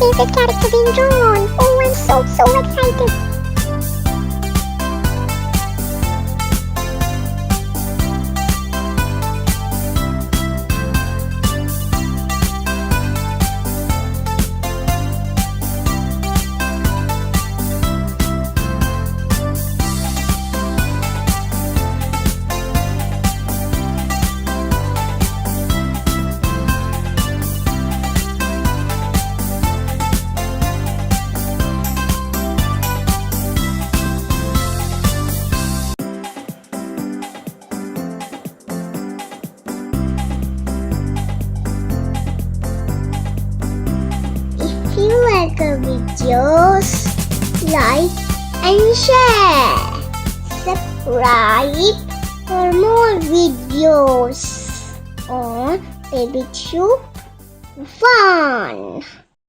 favorite character being drawn. Oh, I'm so excited. If you like our videos, like and share. Subscribe for more videos on Baby Tube Fun.